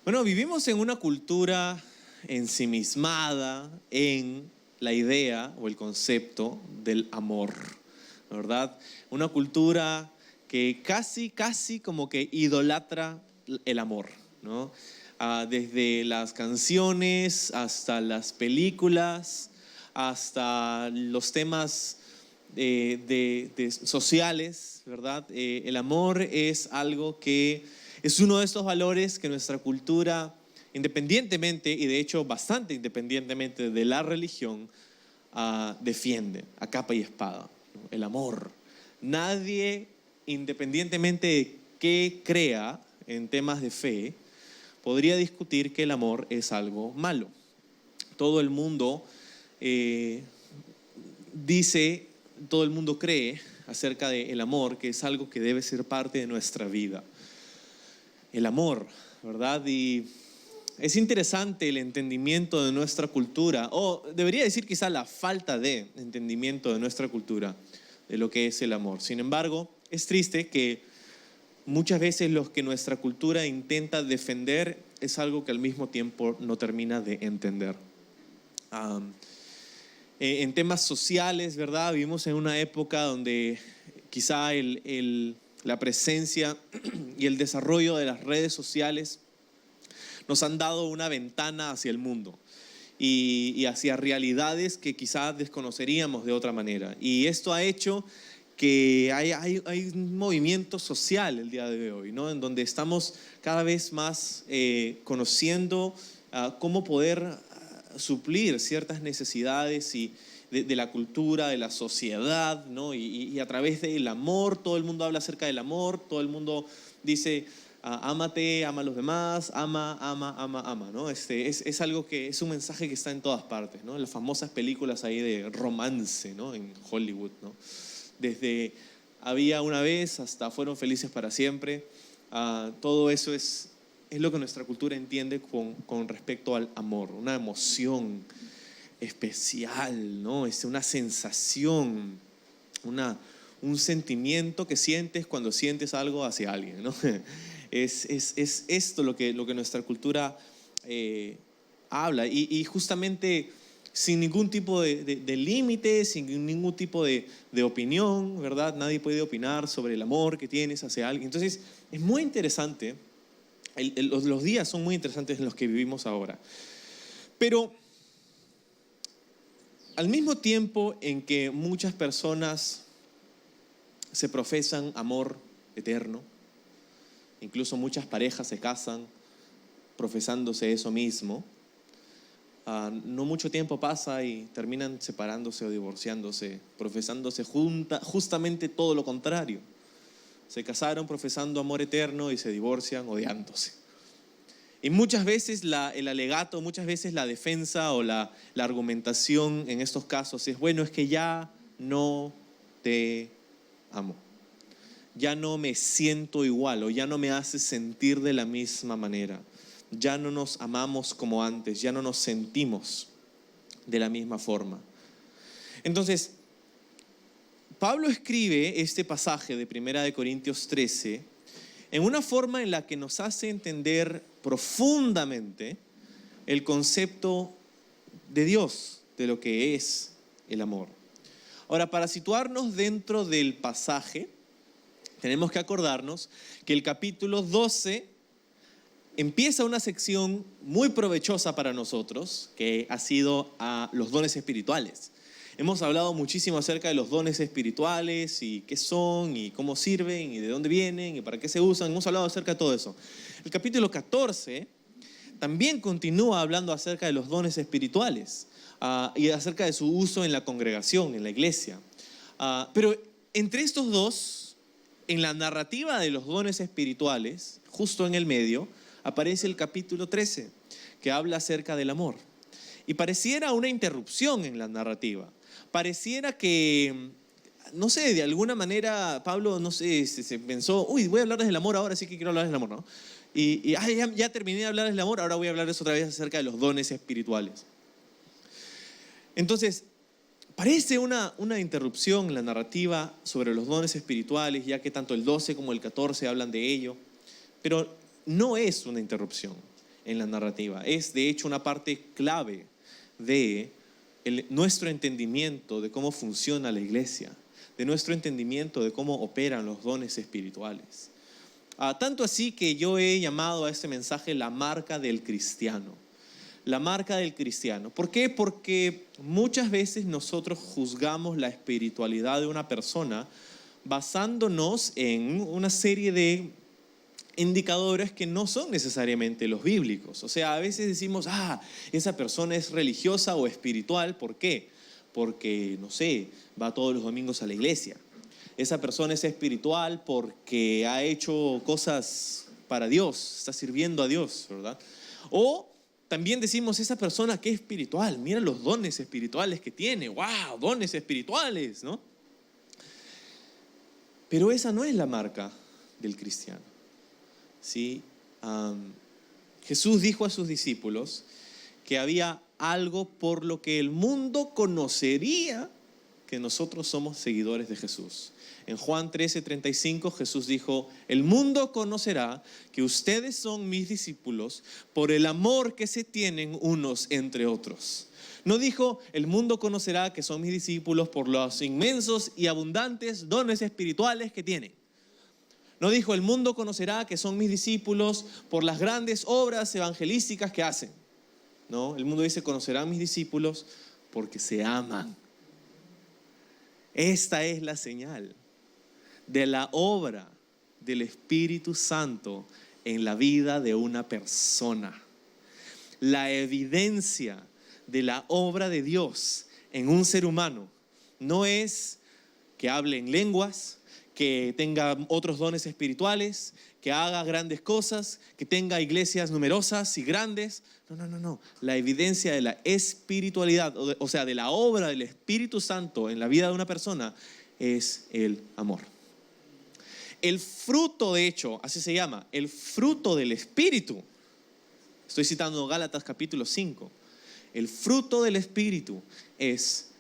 Bueno, vivimos en una cultura ensimismada en la idea o el concepto del amor, ¿verdad? Una cultura que casi como que idolatra el amor, ¿no? Desde las canciones hasta las películas, hasta los temas sociales, ¿verdad? El amor es algo que es uno de estos valores que nuestra cultura, independientemente, y de hecho bastante independientemente de la religión, defiende a capa y espada, ¿no? El amor. Nadie, independientemente de qué crea en temas de fe, podría discutir que el amor es algo malo. Todo el mundo todo el mundo cree acerca del amor, que es algo que debe ser parte de nuestra vida. El amor, ¿verdad? Y es interesante el entendimiento de nuestra cultura, o debería decir quizá la falta de entendimiento de nuestra cultura de lo que es el amor. Sin embargo, es triste que muchas veces lo que nuestra cultura intenta defender es algo que al mismo tiempo no termina de entender. En temas sociales, ¿verdad? Vivimos en una época donde quizá la presencia y el desarrollo de las redes sociales nos han dado una ventana hacia el mundo y hacia realidades que quizás desconoceríamos de otra manera. Y esto ha hecho que hay un movimiento social el día de hoy, ¿no? En donde estamos cada vez más conociendo cómo poder suplir ciertas necesidades de la cultura, de la sociedad, ¿no? Y a través del amor, todo el mundo habla acerca del amor, todo el mundo dice, ámate, ama a los demás, ama, ¿no? Es algo que es un mensaje que está en todas partes, ¿no? Las famosas películas ahí de romance, ¿no? En Hollywood, ¿no? Desde Había una vez hasta Fueron felices para siempre, todo eso es lo que nuestra cultura entiende con respecto al amor, una emoción especial, ¿no? Es una sensación, un sentimiento que sientes cuando sientes algo hacia alguien, ¿no? Es esto lo que nuestra cultura habla y justamente sin ningún tipo de límite, sin ningún tipo de opinión, ¿verdad? Nadie puede opinar sobre el amor que tienes hacia alguien. Entonces es muy interesante, los días son muy interesantes en los que vivimos ahora. Pero al mismo tiempo en que muchas personas se profesan amor eterno, incluso muchas parejas se casan profesándose eso mismo, no mucho tiempo pasa y terminan separándose o divorciándose, profesándose justamente todo lo contrario. Se casaron profesando amor eterno y se divorcian odiándose. Y muchas veces el alegato, muchas veces la defensa o la argumentación en estos casos es, bueno, es que ya no te amo. Ya no me siento igual o ya no me hace sentir de la misma manera. Ya no nos amamos como antes, ya no nos sentimos de la misma forma. Entonces, Pablo escribe este pasaje de 1 Corintios 13 en una forma en la que nos hace entender profundamente el concepto de Dios, de lo que es el amor. Ahora, para situarnos dentro del pasaje, tenemos que acordarnos que el capítulo 12 empieza una sección muy provechosa para nosotros, que ha sido los dones espirituales. Hemos hablado muchísimo acerca de los dones espirituales y qué son y cómo sirven y de dónde vienen y para qué se usan. Hemos hablado acerca de todo eso. El capítulo 14 también continúa hablando acerca de los dones espirituales y acerca de su uso en la congregación, en la iglesia. Pero entre estos dos, en la narrativa de los dones espirituales, justo en el medio, aparece el capítulo 13, que habla acerca del amor. Y pareciera una interrupción en la narrativa. Pareciera que, no sé, de alguna manera Pablo, no sé, se pensó, voy a hablarles del amor ahora, sí que quiero hablarles del amor, ¿no? Y ya terminé de hablarles del amor, ahora voy a hablarles otra vez acerca de los dones espirituales. Entonces, parece una interrupción en la narrativa sobre los dones espirituales, ya que tanto el 12 como el 14 hablan de ello, pero no es una interrupción. en la narrativa. Es de hecho una parte clave de nuestro entendimiento de cómo funciona la iglesia, de nuestro entendimiento de cómo operan los dones espirituales. Tanto así que yo he llamado a este mensaje la marca del cristiano. La marca del cristiano. ¿Por qué? Porque muchas veces nosotros juzgamos la espiritualidad de una persona basándonos en una serie de indicadores que no son necesariamente los bíblicos. O sea, a veces decimos, esa persona es religiosa o espiritual. ¿Por qué? Porque, no sé, va todos los domingos a la iglesia. Esa persona es espiritual porque ha hecho cosas para Dios, está sirviendo a Dios, ¿verdad? O también decimos, esa persona que es espiritual, mira los dones espirituales que tiene. ¡Wow! Dones espirituales, ¿no? Pero esa no es la marca del cristiano. ¿Sí? Jesús dijo a sus discípulos que había algo por lo que el mundo conocería que nosotros somos seguidores de Jesús. En Juan 13:35 Jesús dijo, el mundo conocerá que ustedes son mis discípulos por el amor que se tienen unos entre otros. No dijo, el mundo conocerá que son mis discípulos por los inmensos y abundantes dones espirituales que tienen. No dijo, el mundo conocerá que son mis discípulos por las grandes obras evangelísticas que hacen. No, el mundo dice, conocerán mis discípulos porque se aman. Esta es la señal de la obra del Espíritu Santo en la vida de una persona. La evidencia de la obra de Dios en un ser humano no es que hable en lenguas, que tenga otros dones espirituales, que haga grandes cosas, que tenga iglesias numerosas y grandes. No. La evidencia de la espiritualidad, o sea, de la obra del Espíritu Santo en la vida de una persona es el amor. El fruto, de hecho, así se llama, el fruto del Espíritu. Estoy citando Gálatas capítulo 5. El fruto del Espíritu es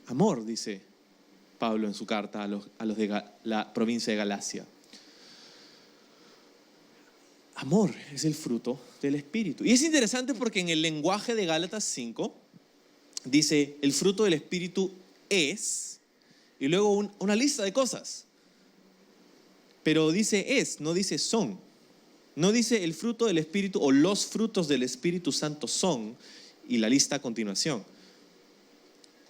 amor, dice Pablo en su carta a los de la provincia de Galacia. Amor es el fruto del Espíritu. Y es interesante porque en el lenguaje de Gálatas 5 dice el fruto del Espíritu es, y luego una lista de cosas. Pero dice es, no dice son. No dice el fruto del Espíritu o los frutos del Espíritu Santo son, y la lista a continuación.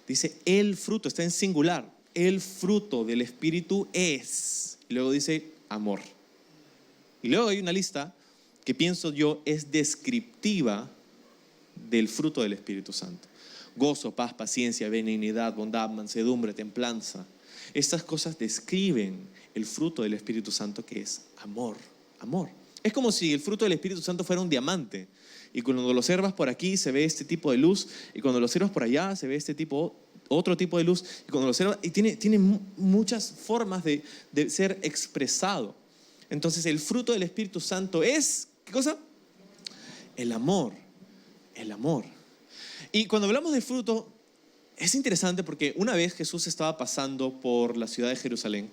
Dice el fruto, está en singular. El fruto del Espíritu es. Y luego dice amor. Y luego hay una lista que pienso yo es descriptiva del fruto del Espíritu Santo. Gozo, paz, paciencia, benignidad, bondad, mansedumbre, templanza. Estas cosas describen el fruto del Espíritu Santo, que es amor. Amor. Es como si el fruto del Espíritu Santo fuera un diamante. Y cuando lo observas por aquí se ve este tipo de luz. Y cuando lo observas por allá se ve otro tipo de luz. Y cuando lo observas, y tiene muchas formas de ser expresado. Entonces el fruto del Espíritu Santo es, ¿qué cosa? El amor. El amor. Y cuando hablamos de fruto, es interesante porque una vez Jesús estaba pasando por la ciudad de Jerusalén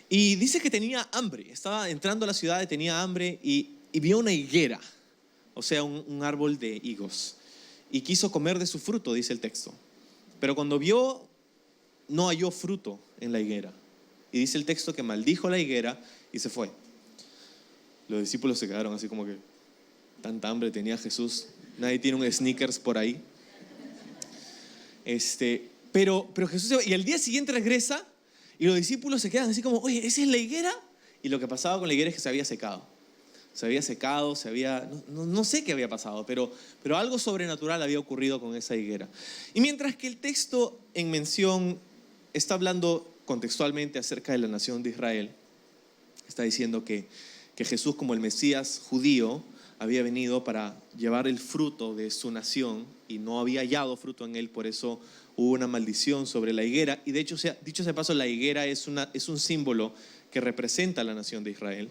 y dice que tenía hambre. Estaba entrando a la ciudad y tenía hambre y vio una higuera, o sea, un árbol de higos. Y quiso comer de su fruto, dice el texto. Pero cuando vio, no halló fruto en la higuera. Y dice el texto que maldijo la higuera y se fue. Los discípulos se quedaron así como que, tanta hambre tenía Jesús. Nadie tiene un Snickers por ahí. Pero Jesús se va, y al día siguiente regresa y los discípulos se quedan así como, oye, ¿esa es la higuera? Y lo que pasaba con la higuera es que se había secado. No sé qué había pasado, pero algo sobrenatural había ocurrido con esa higuera. Y mientras que el texto en mención está hablando contextualmente acerca de la nación de Israel, está diciendo que Jesús, como el Mesías judío, había venido para llevar el fruto de su nación y no había hallado fruto en él, por eso hubo una maldición sobre la higuera. Y de hecho, dicho sea de paso, la higuera es un símbolo que representa a la nación de Israel.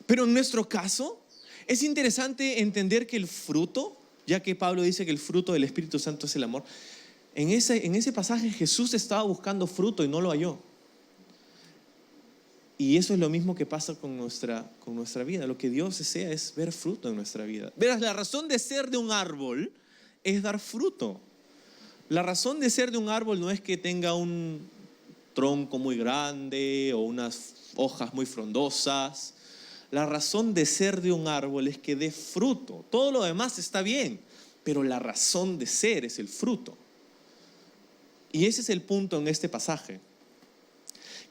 Pero en nuestro caso es interesante entender que el fruto, ya que Pablo dice que el fruto del Espíritu Santo es el amor, en ese pasaje Jesús estaba buscando fruto y no lo halló. Y eso es lo mismo que pasa con nuestra vida. Lo que Dios desea es ver fruto en nuestra vida. Verás, la razón de ser de un árbol es dar fruto. La razón de ser de un árbol no es que tenga un tronco muy grande o unas hojas muy frondosas. La razón de ser de un árbol es que dé fruto. Todo lo demás está bien, pero la razón de ser es el fruto. Y ese es el punto en este pasaje.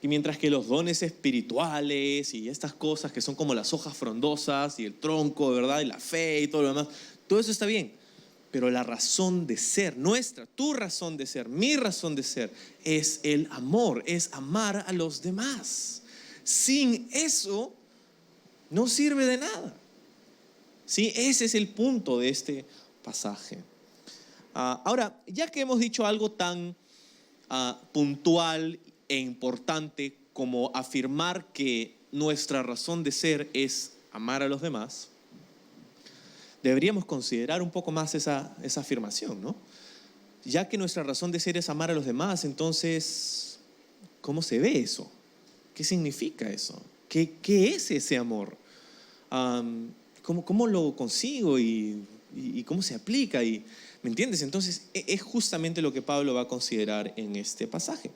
Y mientras que los dones espirituales y estas cosas que son como las hojas frondosas y el tronco, ¿verdad? Y la fe y todo lo demás, todo eso está bien. Pero la razón de ser, tu razón de ser, mi razón de ser, es el amor, es amar a los demás. Sin eso, no sirve de nada. ¿Sí? Ese es el punto de este pasaje. Ahora, ya que hemos dicho algo tan puntual e importante como afirmar que nuestra razón de ser es amar a los demás, deberíamos considerar un poco más esa afirmación, ¿no? Ya que nuestra razón de ser es amar a los demás, entonces, ¿cómo se ve eso? ¿Qué significa eso? ¿Qué es ese amor? ¿Cómo lo consigo y cómo se aplica? ¿Me entiendes? Entonces, es justamente lo que Pablo va a considerar en este pasaje.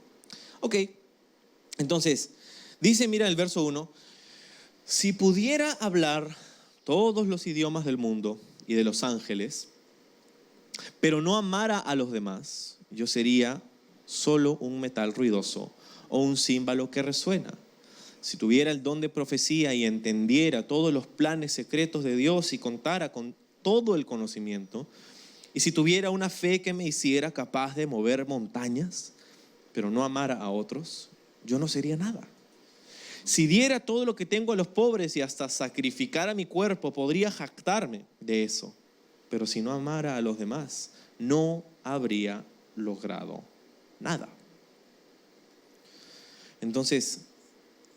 Ok, entonces, dice, mira el verso 1, si pudiera hablar todos los idiomas del mundo y de los ángeles, pero no amara a los demás, yo sería solo un metal ruidoso o un címbalo que resuena. Si tuviera el don de profecía y entendiera todos los planes secretos de Dios y contara con todo el conocimiento, y si tuviera una fe que me hiciera capaz de mover montañas, pero no amara a otros, yo no sería nada. Si diera todo lo que tengo a los pobres y hasta sacrificara mi cuerpo, podría jactarme de eso. Pero si no amara a los demás, no habría logrado nada. Entonces,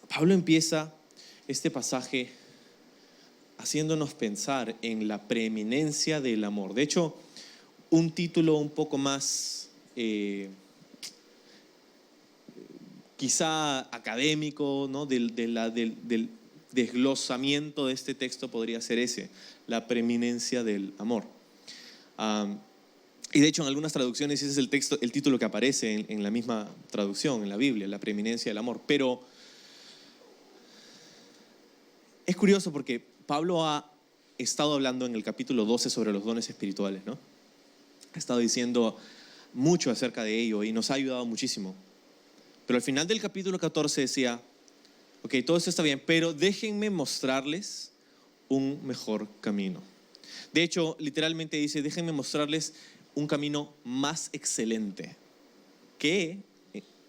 Pablo empieza este pasaje haciéndonos pensar en la preeminencia del amor. De hecho, un título un poco más quizá académico, ¿no? del desglosamiento de este texto podría ser ese, la preeminencia del amor. Y de hecho en algunas traducciones ese es el título que aparece en la misma traducción, en la Biblia, la preeminencia del amor. Pero es curioso porque Pablo ha estado hablando en el capítulo 12 sobre los dones espirituales, ¿no? Ha estado diciendo mucho acerca de ello y nos ha ayudado muchísimo. Pero al final del capítulo 14 decía, ok, todo esto está bien, pero déjenme mostrarles un mejor camino. De hecho, literalmente dice, déjenme mostrarles un camino más excelente que,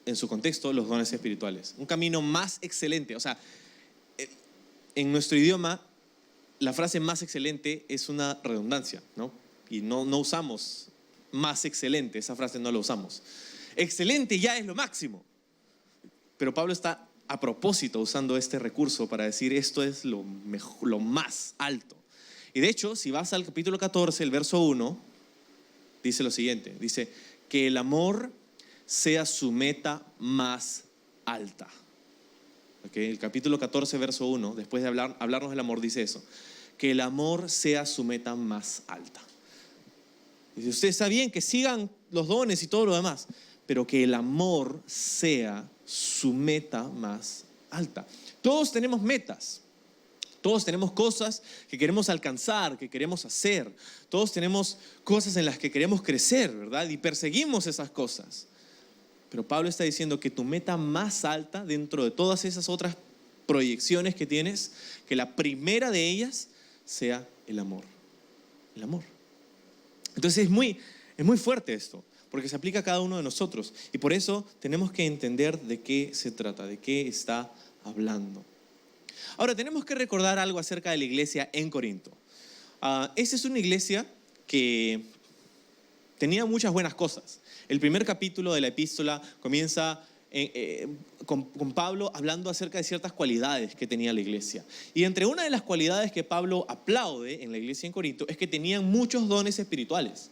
en su contexto, los dones espirituales. Un camino más excelente. O sea, en nuestro idioma, la frase más excelente es una redundancia, ¿no? Y no usamos más excelente, esa frase no la usamos. Excelente ya es lo máximo. Pero Pablo está a propósito usando este recurso para decir esto es lo mejor, lo más alto. Y de hecho, si vas al capítulo 14, el verso 1, dice lo siguiente, dice que el amor sea su meta más alta. ¿Okay? El capítulo 14, verso 1, después de hablarnos del amor, dice eso, que el amor sea su meta más alta. Dice, usted está bien que sigan los dones y todo lo demás, pero que el amor sea su meta más alta. Todos tenemos metas, todos tenemos cosas que queremos alcanzar, que queremos hacer, todos tenemos cosas en las que queremos crecer, ¿verdad? Y perseguimos esas cosas. Pero Pablo está diciendo que tu meta más alta dentro de todas esas otras proyecciones que tienes, que la primera de ellas sea el amor. El amor. Entonces es muy fuerte esto, porque se aplica a cada uno de nosotros. Y por eso tenemos que entender de qué se trata, de qué está hablando. Ahora, tenemos que recordar algo acerca de la iglesia en Corinto. Esta es una iglesia que tenía muchas buenas cosas. El primer capítulo de la epístola comienza con Pablo hablando acerca de ciertas cualidades que tenía la iglesia. Y entre una de las cualidades que Pablo aplaude en la iglesia en Corinto es que tenían muchos dones espirituales.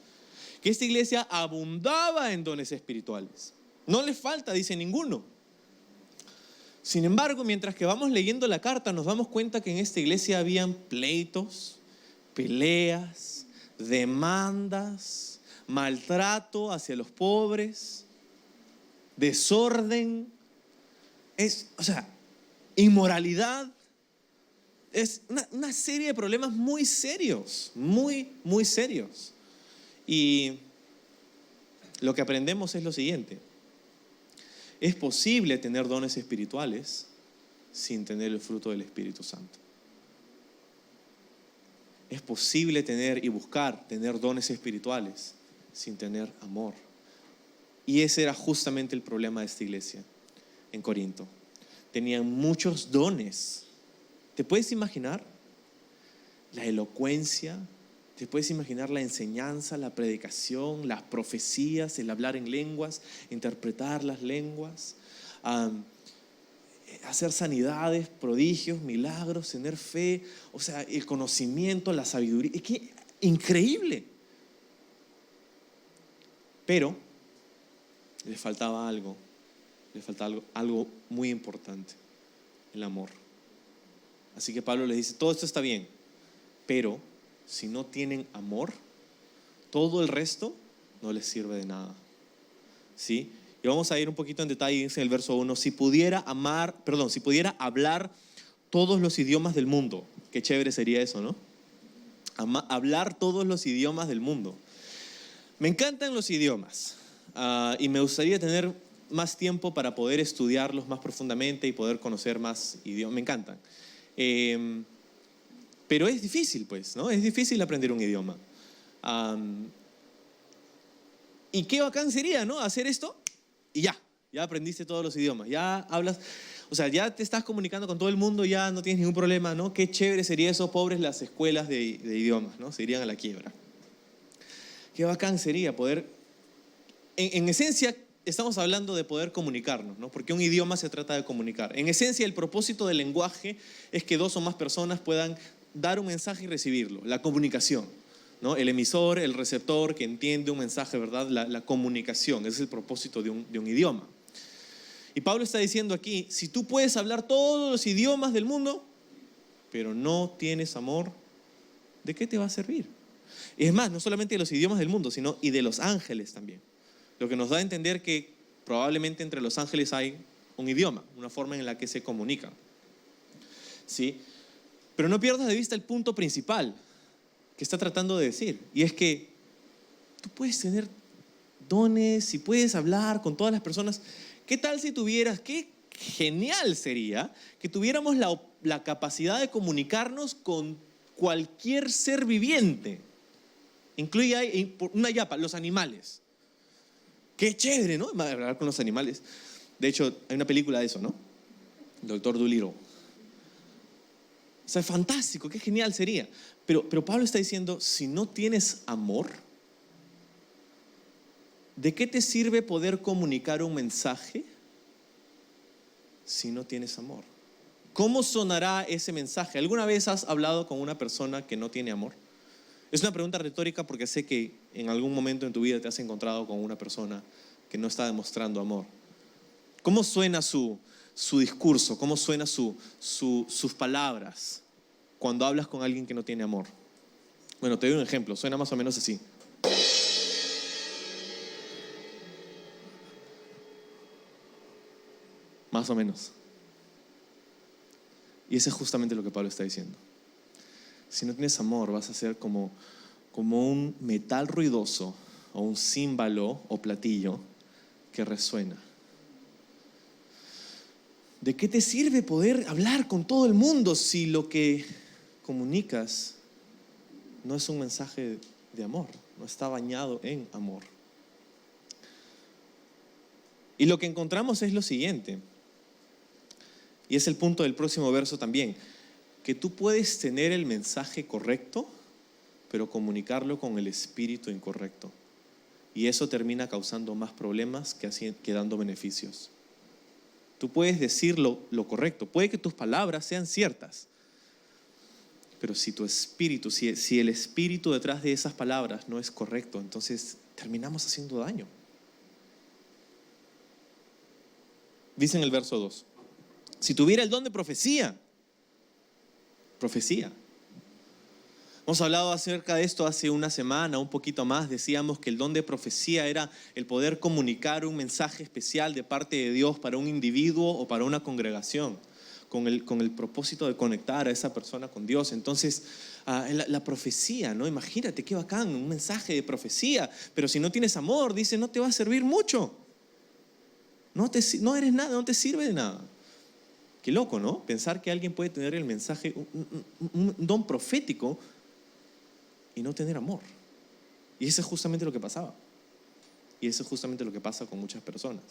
Que esta iglesia abundaba en dones espirituales. No les falta, dice, ninguno. Sin embargo, mientras que vamos leyendo la carta, nos damos cuenta que en esta iglesia habían pleitos, peleas, demandas, maltrato hacia los pobres, desorden, inmoralidad. Es una serie de problemas muy serios, muy, muy serios. Y lo que aprendemos es lo siguiente: es posible tener dones espirituales sin tener el fruto del Espíritu Santo. Es posible tener y buscar tener dones espirituales sin tener amor. Y ese era justamente el problema de esta iglesia en Corinto. Tenían muchos dones. ¿Te puedes imaginar la elocuencia? ¿Te puedes imaginar la enseñanza, la predicación, las profecías, el hablar en lenguas, interpretar las lenguas, hacer sanidades, prodigios, milagros, tener fe, el conocimiento, la sabiduría? Es que increíble. Pero le faltaba algo muy importante: el amor. Así que Pablo les dice, todo esto está bien, pero si no tienen amor, todo el resto no les sirve de nada. ¿Sí? Y vamos a ir un poquito en detalle en el verso 1. Si pudiera hablar todos los idiomas del mundo. Qué chévere sería eso, ¿no? Hablar todos los idiomas del mundo. Me encantan los idiomas y me gustaría tener más tiempo para poder estudiarlos más profundamente y poder conocer más idiomas. Me encantan. Pero es difícil, pues, ¿no? Es difícil aprender un idioma. Y qué bacán sería, ¿no? Hacer esto y ya aprendiste todos los idiomas, ya hablas, ya te estás comunicando con todo el mundo, ya no tienes ningún problema, ¿no? Qué chévere sería eso. Pobres las escuelas de idiomas, ¿no? Se irían a la quiebra. Qué bacán sería poder, en esencia, estamos hablando de poder comunicarnos, ¿no? Porque un idioma se trata de comunicar. En esencia, el propósito del lenguaje es que dos o más personas puedan dar un mensaje y recibirlo, la comunicación, ¿no? El emisor, el receptor que entiende un mensaje, ¿verdad? La comunicación, ese es el propósito de un idioma. Y Pablo está diciendo aquí, si tú puedes hablar todos los idiomas del mundo, pero no tienes amor, ¿de qué te va a servir? Y es más, no solamente de los idiomas del mundo, sino y de los ángeles también. Lo que nos da a entender que probablemente entre los ángeles hay un idioma, una forma en la que se comunican. ¿Sí? Pero no pierdas de vista el punto principal que está tratando de decir. Y es que tú puedes tener dones y puedes hablar con todas las personas. ¿Qué tal si tuvieras, qué genial sería que tuviéramos la capacidad de comunicarnos con cualquier ser viviente? Incluye una yapa, los animales. Qué chévere, ¿no? Hablar con los animales. De hecho, hay una película de eso, ¿no? Doctor Dolittle. Es fantástico, qué genial sería. Pero Pablo está diciendo, si no tienes amor, ¿de qué te sirve poder comunicar un mensaje si no tienes amor? ¿Cómo sonará ese mensaje? ¿Alguna vez has hablado con una persona que no tiene amor? Es una pregunta retórica porque sé que en algún momento en tu vida te has encontrado con una persona que no está demostrando amor. ¿Cómo suena su discurso? ¿Cómo suena sus palabras cuando hablas con alguien que no tiene amor? Bueno, te doy un ejemplo. Suena más o menos así. Más o menos. Y eso es justamente lo que Pablo está diciendo. Si no tienes amor, vas a ser como un metal ruidoso o un címbalo o platillo que resuena. ¿De qué te sirve poder hablar con todo el mundo si lo que comunicas no es un mensaje de amor, no está bañado en amor? Y lo que encontramos es lo siguiente, y es el punto del próximo verso también, que tú puedes tener el mensaje correcto, pero comunicarlo con el espíritu incorrecto. Y eso termina causando más problemas que dando beneficios. Tú puedes decir lo correcto, puede que tus palabras sean ciertas, pero si tu espíritu, si el espíritu detrás de esas palabras no es correcto, entonces terminamos haciendo daño. Dice en el verso 2, Si tuviera el don de profecía. Hemos hablado acerca de esto hace una semana, un poquito más. Decíamos que el don de profecía era el poder comunicar un mensaje especial de parte de Dios para un individuo o para una congregación, con el propósito de conectar a esa persona con Dios. Entonces, la profecía, ¿no? Imagínate qué bacán, un mensaje de profecía. Pero si no tienes amor, dice, no te va a servir mucho. No eres nada, no te sirve de nada. Qué loco, ¿no? Pensar que alguien puede tener el mensaje, un don profético, y no tener amor. Y eso es justamente lo que pasaba. Y eso es justamente lo que pasa con muchas personas.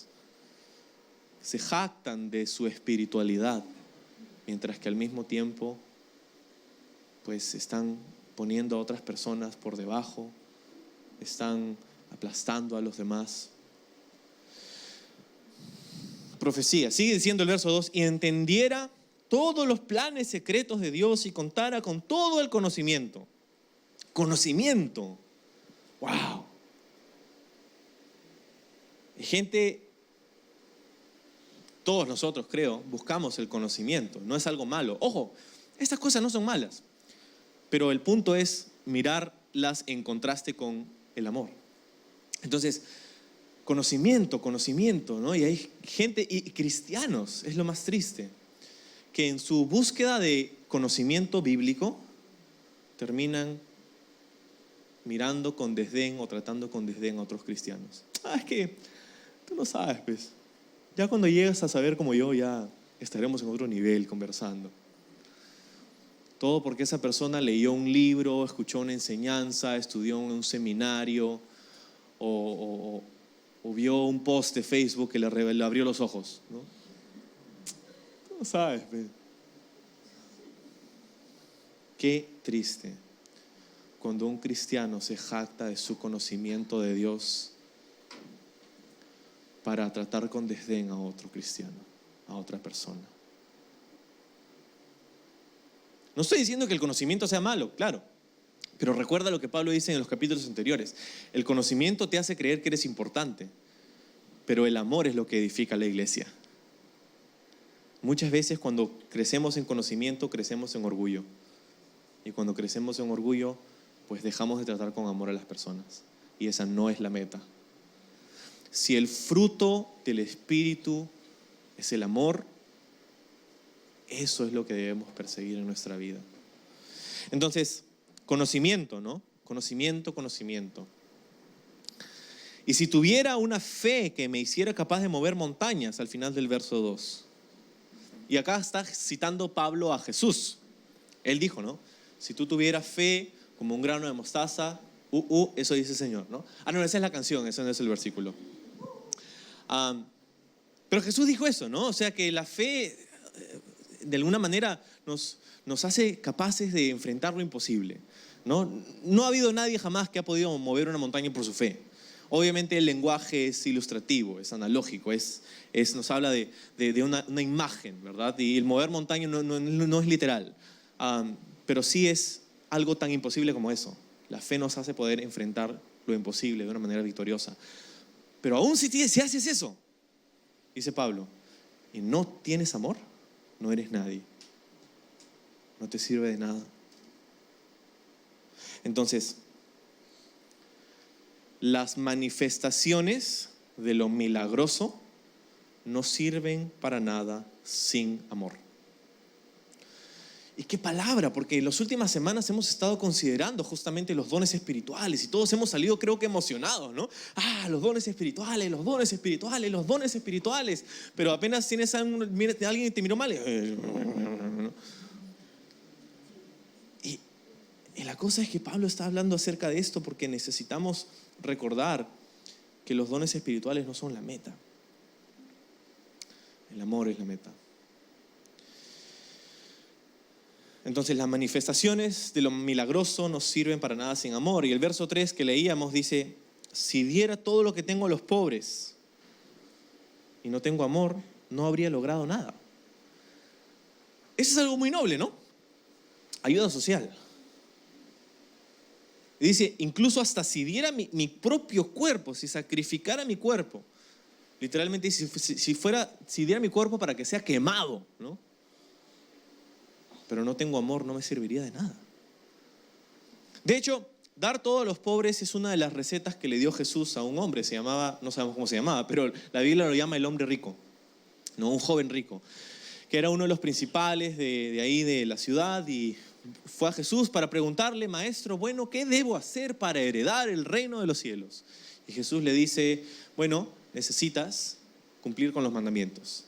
Se jactan de su espiritualidad, mientras que al mismo tiempo pues están poniendo a otras personas por debajo, están aplastando a los demás. Profecía, sigue diciendo el verso 2, y entendiera todos los planes secretos de Dios y contara con todo el conocimiento. Conocimiento. ¡Wow! Y gente, todos nosotros creo, buscamos el conocimiento. No es algo malo. Ojo, estas cosas no son malas. Pero el punto es mirarlas en contraste con el amor. Entonces, conocimiento, ¿no? Y hay gente, y cristianos, es lo más triste, que en su búsqueda de conocimiento bíblico terminan mirando con desdén o tratando con desdén a otros cristianos. Es que tú no sabes, pues. Ya cuando llegas a saber como yo, ya estaremos en otro nivel conversando. Todo porque esa persona leyó un libro, escuchó una enseñanza, estudió en un seminario o vio un post de Facebook que le abrió los ojos, ¿no? Tú no sabes, pues. Qué triste cuando un cristiano se jacta de su conocimiento de Dios para tratar con desdén a otro cristiano, a otra persona. No estoy diciendo que el conocimiento sea malo, claro, pero recuerda lo que Pablo dice en los capítulos anteriores. El conocimiento te hace creer que eres importante, pero el amor es lo que edifica la iglesia. Muchas veces cuando crecemos en conocimiento, crecemos en orgullo. Y cuando crecemos en orgullo, pues dejamos de tratar con amor a las personas. Y esa no es la meta. Si el fruto del Espíritu es el amor, eso es lo que debemos perseguir en nuestra vida. Entonces, conocimiento, ¿no? Conocimiento. Y si tuviera una fe que me hiciera capaz de mover montañas, al final del verso 2. Y acá está citando Pablo a Jesús. Él dijo, ¿no? Si tú tuvieras fe como un grano de mostaza, eso dice el Señor, ¿no? No, esa es la canción, ese no es el versículo. Pero Jesús dijo eso, ¿no? O sea que la fe, de alguna manera, nos hace capaces de enfrentar lo imposible, ¿no? No ha habido nadie jamás que ha podido mover una montaña por su fe. Obviamente el lenguaje es ilustrativo, es analógico, nos habla de una imagen, ¿verdad? Y el mover montaña no es literal, pero sí es algo tan imposible como eso. La fe nos hace poder enfrentar lo imposible de una manera victoriosa. Pero aún si haces eso, dice Pablo, y no tienes amor, no eres nadie. No te sirve de nada. Entonces, las manifestaciones de lo milagroso no sirven para nada sin amor. ¿Y qué palabra? Porque en las últimas semanas hemos estado considerando justamente los dones espirituales y todos hemos salido, creo que emocionados, ¿no? Los dones espirituales. Pero apenas tienes a alguien que te miró mal. Y la cosa es que Pablo está hablando acerca de esto porque necesitamos recordar que los dones espirituales no son la meta. El amor es la meta. Entonces las manifestaciones de lo milagroso no sirven para nada sin amor. Y el verso 3 que leíamos dice, si diera todo lo que tengo a los pobres y no tengo amor, no habría logrado nada. Eso es algo muy noble, ¿no? Ayuda social. Y dice, incluso hasta si diera mi propio cuerpo, si sacrificara mi cuerpo. Literalmente, si diera mi cuerpo para que sea quemado, ¿no? Pero no tengo amor, no me serviría de nada. De hecho, dar todo a los pobres es una de las recetas que le dio Jesús a un hombre. Se llamaba, no sabemos cómo se llamaba, pero la Biblia lo llama el hombre rico, ¿no? Un joven rico, que era uno de los principales de ahí de la ciudad, y fue a Jesús para preguntarle: maestro, bueno, ¿qué debo hacer para heredar el reino de los cielos? Y Jesús le dice: bueno, necesitas cumplir con los mandamientos.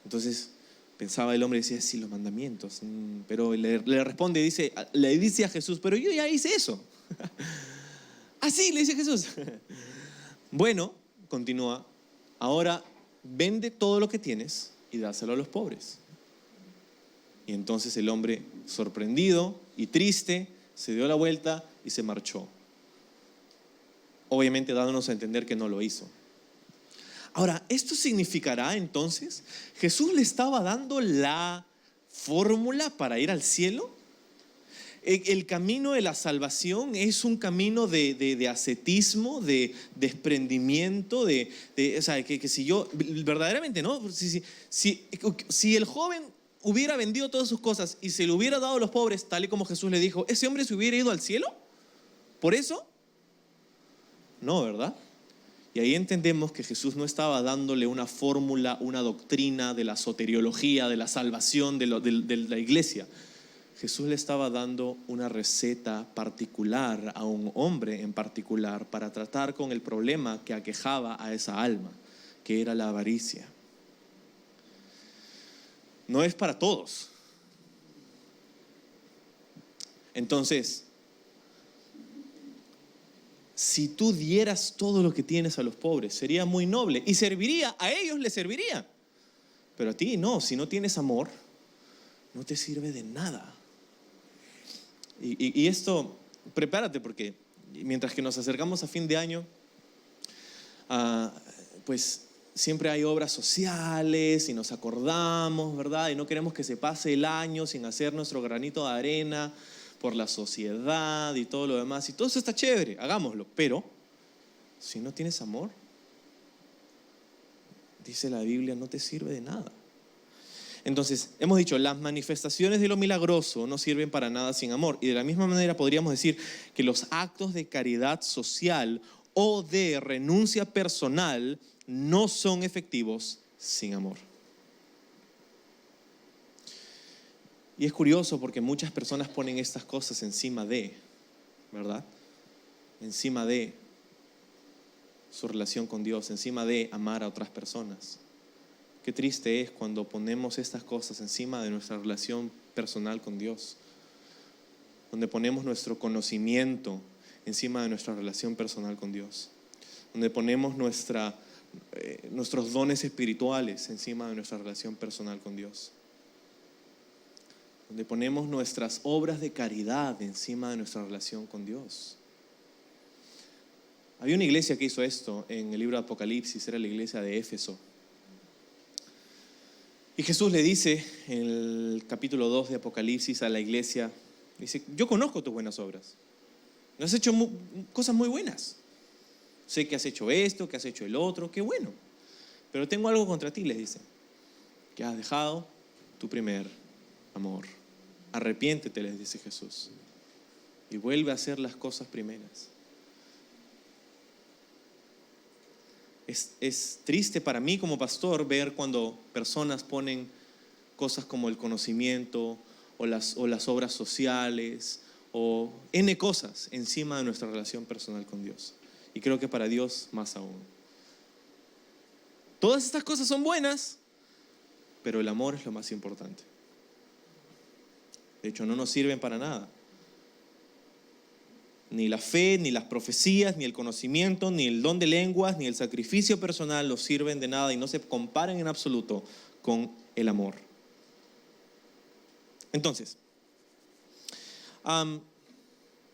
Entonces pensaba el hombre y decía: sí, los mandamientos. Pero le responde, le dice a Jesús: pero yo ya hice eso. Así le dice Jesús. Bueno, continúa, ahora vende todo lo que tienes y dáselo a los pobres. Y entonces el hombre, sorprendido y triste, se dio la vuelta y se marchó. Obviamente dándonos a entender que no lo hizo. Ahora, ¿esto significará entonces? ¿Jesús le estaba dando la fórmula para ir al cielo? El camino de la salvación es un camino de ascetismo, de desprendimiento, o sea, que si yo, verdaderamente, ¿no? Si el joven hubiera vendido todas sus cosas y se le hubiera dado a los pobres, tal y como Jesús le dijo, ¿ese hombre se hubiera ido al cielo? ¿Por eso? No, ¿verdad? Y ahí entendemos que Jesús no estaba dándole una fórmula, una doctrina de la soteriología, de la salvación de la iglesia. Jesús le estaba dando una receta particular a un hombre en particular para tratar con el problema que aquejaba a esa alma, que era la avaricia. No es para todos. Entonces, si tú dieras todo lo que tienes a los pobres, sería muy noble y serviría, a ellos les serviría. Pero a ti no, si no tienes amor, no te sirve de nada. Y esto, prepárate, porque mientras que nos acercamos a fin de año, pues siempre hay obras sociales y nos acordamos, ¿verdad? Y no queremos que se pase el año sin hacer nuestro granito de arena por la sociedad y todo lo demás. Y todo eso está chévere, hagámoslo. Pero si no tienes amor, dice la Biblia, no te sirve de nada. Entonces, hemos dicho, las manifestaciones de lo milagroso no sirven para nada sin amor. Y de la misma manera podríamos decir que los actos de caridad social o de renuncia personal no son efectivos sin amor. Y es curioso porque muchas personas ponen estas cosas encima de, ¿verdad? Encima de su relación con Dios, encima de amar a otras personas. Qué triste es cuando ponemos estas cosas encima de nuestra relación personal con Dios, donde ponemos nuestro conocimiento encima de nuestra relación personal con Dios, donde ponemos nuestros dones espirituales encima de nuestra relación personal con Dios, donde ponemos nuestras obras de caridad encima de nuestra relación con Dios. Había una iglesia que hizo esto en el libro de Apocalipsis, era la iglesia de Éfeso. Y Jesús le dice en el capítulo 2 de Apocalipsis a la iglesia, dice: yo conozco tus buenas obras, has hecho cosas muy buenas, sé que has hecho esto, que has hecho el otro, qué bueno, pero tengo algo contra ti, les dice, que has dejado tu primer amor. Arrepiéntete, les dice Jesús, y vuelve a hacer las cosas primeras. Es triste para mí como pastor ver cuando personas ponen cosas como el conocimiento o las obras sociales o N cosas encima de nuestra relación personal con Dios. Y creo que para Dios más aún. Todas estas cosas son buenas, pero el amor es lo más importante. De hecho, no nos sirven para nada. Ni la fe, ni las profecías, ni el conocimiento, ni el don de lenguas, ni el sacrificio personal nos sirven de nada y no se comparan en absoluto con el amor. Entonces,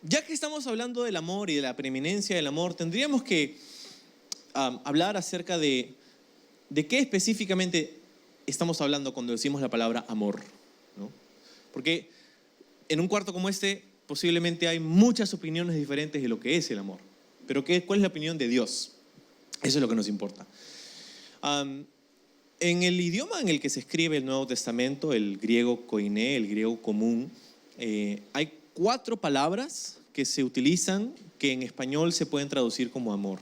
ya que estamos hablando del amor y de la preeminencia del amor, tendríamos que hablar acerca de qué específicamente estamos hablando cuando decimos la palabra amor, ¿no? Porque en un cuarto como este posiblemente hay muchas opiniones diferentes de lo que es el amor. Pero ¿cuál es la opinión de Dios? Eso es lo que nos importa. Am, en el idioma en el que se escribe el Nuevo Testamento, el griego koiné, el griego común, hay 4 palabras que se utilizan que en español se pueden traducir como amor.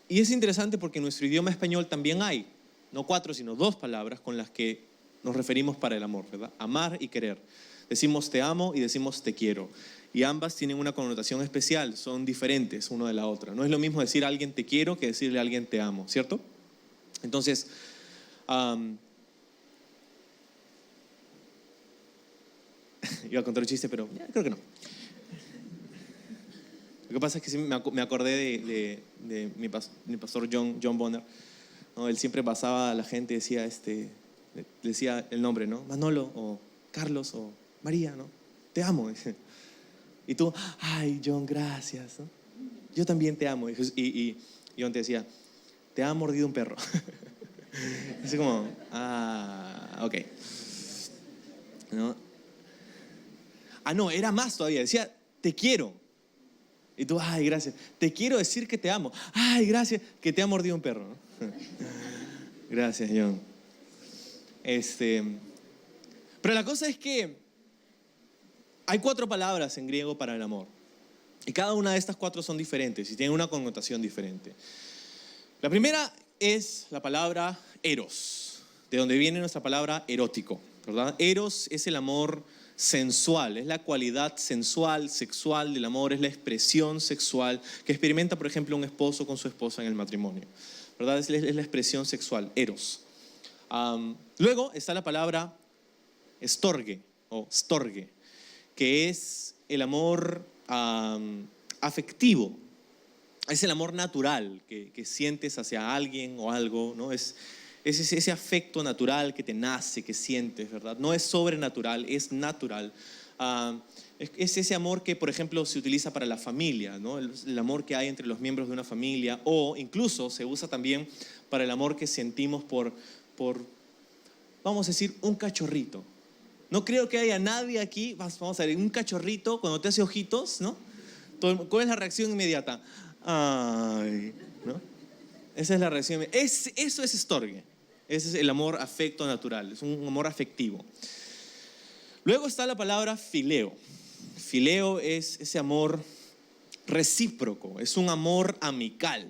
Y es interesante porque en nuestro idioma español también hay, no 4, sino 2 palabras con las que nos referimos para el amor, ¿verdad? Amar y querer. Decimos te amo y decimos te quiero. Y ambas tienen una connotación especial, son diferentes una de la otra. No es lo mismo decir a alguien te quiero que decirle a alguien te amo, ¿cierto? Entonces, iba a contar un chiste, pero creo que no. Lo que pasa es que sí me acordé de mi pastor John Bonner, ¿no? Él siempre pasaba a la gente, decía, le decía el nombre, ¿no? Manolo o Carlos o María, ¿no? Te amo. Y tú, ay, John, gracias, ¿no? Yo también te amo. Y John te decía, te ha mordido un perro. Así como, ok. ¿No? No, era más todavía. Decía, te quiero. Y tú, ay, gracias. Te quiero decir que te amo. Ay, gracias, que te ha mordido un perro, ¿no? Gracias, John. Pero la cosa es que hay 4 palabras en griego para el amor. Y cada una de estas 4 son diferentes y tienen una connotación diferente. La primera es la palabra eros, de donde viene nuestra palabra erótico, ¿verdad? Eros es el amor sensual, es la cualidad sensual, sexual del amor, es la expresión sexual que experimenta, por ejemplo, un esposo con su esposa en el matrimonio, ¿verdad? Es la expresión sexual, eros. Luego está la palabra storge o storge, que es el amor afectivo. Es el amor natural que sientes hacia alguien o algo, ¿no? Es ese afecto natural que te nace, que sientes, ¿verdad? No es sobrenatural, es natural. Es ese amor que, por ejemplo, se utiliza para la familia, ¿no? El amor que hay entre los miembros de una familia, o incluso se usa también para el amor que sentimos por vamos a decir, un cachorrito. No creo que haya nadie aquí, vamos a ver, un cachorrito cuando te hace ojitos, ¿no? ¿Cuál es la reacción inmediata? Ay, ¿no? Esa es la reacción. Eso es storge. Ese es el amor afecto natural. Es un amor afectivo. Luego está la palabra fileo. Fileo es ese amor recíproco. Es un amor amical,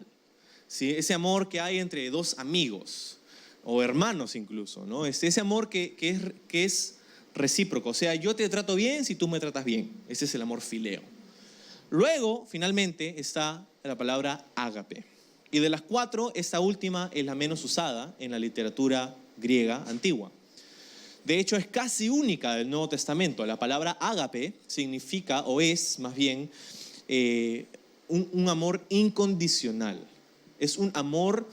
¿sí? Ese amor que hay entre 2 amigos o hermanos incluso, ¿no? Es ese amor que es recíproco. O sea, yo te trato bien si tú me tratas bien. Ese es el amor fileo. Luego, finalmente, está la palabra ágape. Y de las 4, esta última es la menos usada en la literatura griega antigua. De hecho, es casi única del Nuevo Testamento. La palabra ágape significa, o es más bien, un amor incondicional. Es un amor